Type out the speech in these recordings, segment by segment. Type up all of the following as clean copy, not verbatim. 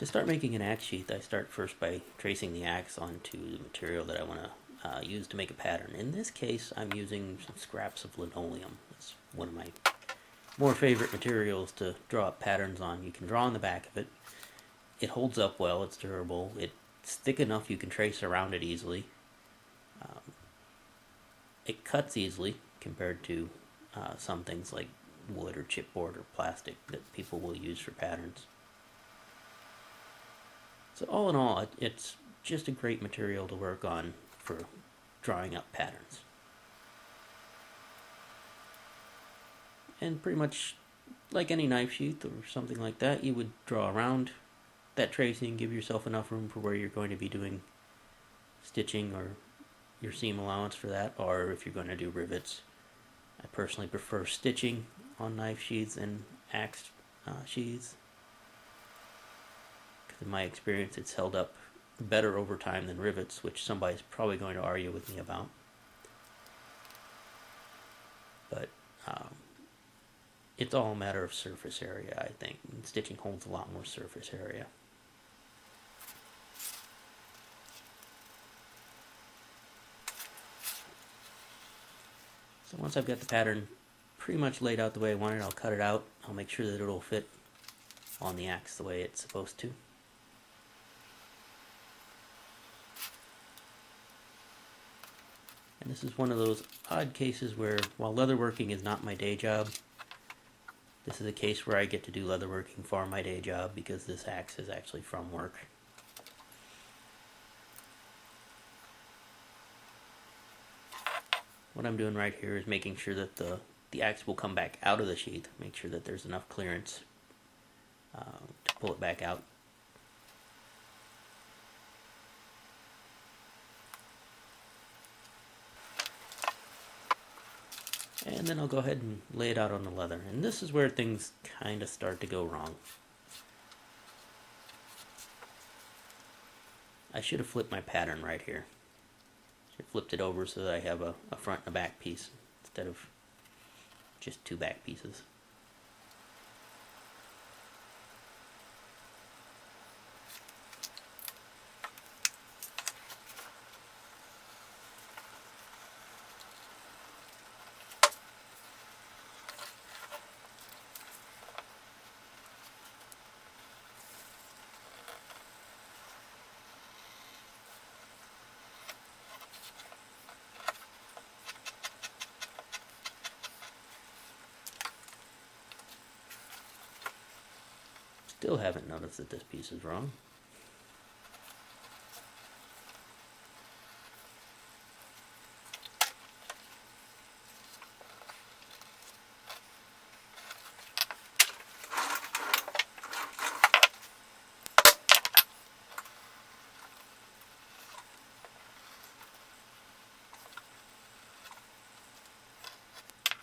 To start making an axe sheath, I start first by tracing the axe onto the material that I want to use to make a pattern. In this case, I'm using some scraps of linoleum. It's one of my more favorite materials to draw up patterns on. You can draw on the back of it. It holds up well, it's durable, it's thick enough you can trace around it easily. It cuts easily compared to some things like wood or chipboard or plastic that people will use for patterns. So all in all, it's just a great material to work on for drawing up patterns. And pretty much like any knife sheath or something like that, you would draw around that tracing, give yourself enough room for where you're going to be doing stitching or your seam allowance for that, or if you're going to do rivets. I personally prefer stitching on knife sheaths and axe sheaths, because in my experience it's held up better over time than rivets, which somebody's probably going to argue with me about. But it's all a matter of surface area, I think. And stitching holds a lot more surface area. So once I've got the pattern pretty much laid out the way I want it, I'll cut it out. I'll make sure that it'll fit on the axe the way it's supposed to. And this is one of those odd cases where, while leatherworking is not my day job, this is a case where I get to do leatherworking for my day job because this axe is actually from work. What I'm doing right here is making sure that the axe will come back out of the sheath, make sure that there's enough clearance to pull it back out. And then I'll go ahead and lay it out on the leather. And this is where things kind of start to go wrong. I should have flipped my pattern right here. Should have flipped it over so that I have a front and a back piece instead of just two back pieces. Still haven't noticed that this piece is wrong.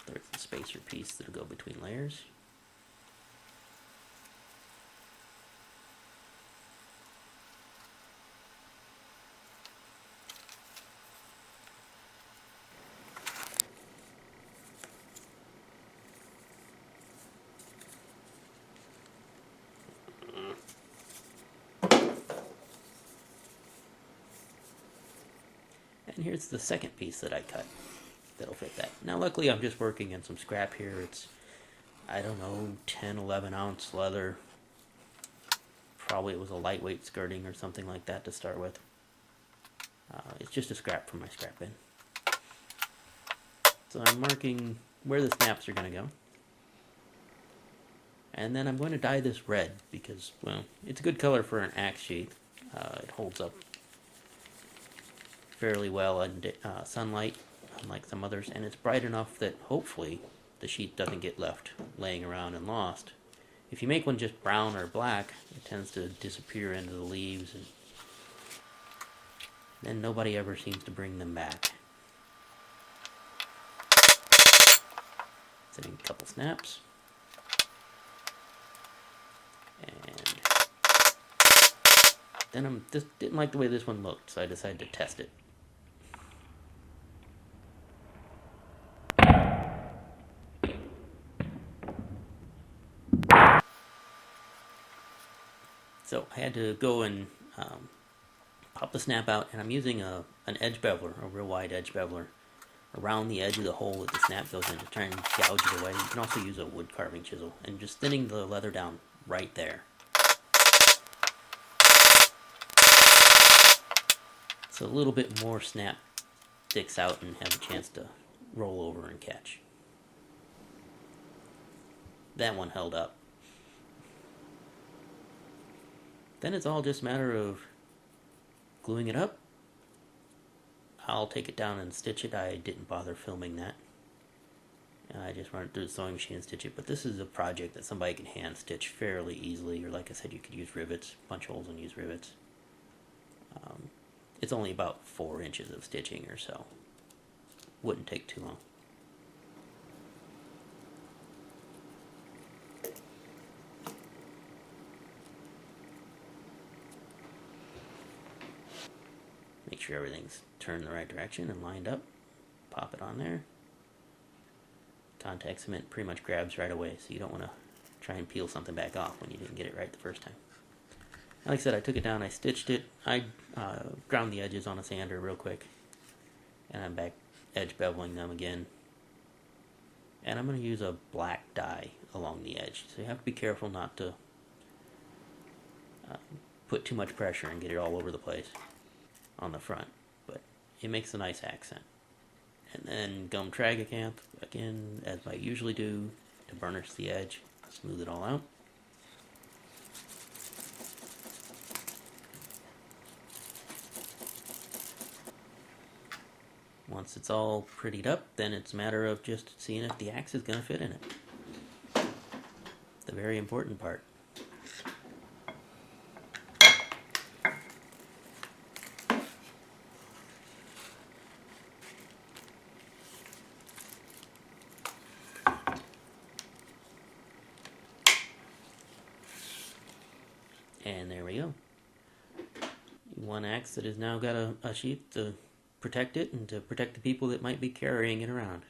There's the spacer piece that'll go between layers. And here's the second piece that I cut that'll fit that. Now luckily I'm just working in some scrap here. It's, I don't know, 10, 11 ounce leather. Probably it was a lightweight skirting or something like that to start with. It's just a scrap from my scrap bin. So I'm marking where the snaps are going to go. And then I'm going to dye this red because, well, it's a good color for an axe sheath. It holds up fairly well in sunlight, unlike some others, and it's bright enough that hopefully the sheath doesn't get left laying around and lost. If you make one just brown or black, it tends to disappear into the leaves, and then nobody ever seems to bring them back. Setting a couple snaps. And then I just didn't like the way this one looked, so I decided to test it. So I had to go and pop the snap out, and I'm using an edge beveler, a real wide edge beveler, around the edge of the hole that the snap goes in to try and gouge it away. You can also use a wood carving chisel, and just thinning the leather down right there. So a little bit more snap sticks out and has a chance to roll over and catch. That one held up. Then it's all just a matter of gluing it up. I'll take it down and stitch it. I didn't bother filming that. I just run it through the sewing machine and stitch it. But this is a project that somebody can hand stitch fairly easily. Or like I said, you could use rivets, punch holes and use rivets. It's only about 4 inches of stitching or so. Wouldn't take too long. Make sure everything's turned the right direction and lined up. Pop it on there. Contact cement pretty much grabs right away, so you don't want to try and peel something back off when you didn't get it right the first time. Like I said, I took it down, I stitched it, I ground the edges on a sander real quick, and I'm back edge beveling them again. And I'm going to use a black dye along the edge, so you have to be careful not to put too much pressure and get it all over the place on the front, but it makes a nice accent. And then gum tragacanth, again, as I usually do, to burnish the edge, smooth it all out. Once it's all prettied up, then it's a matter of just seeing if the axe is going to fit in it. The very important part. And there we go. One axe that has now got a sheath to protect it and to protect the people that might be carrying it around.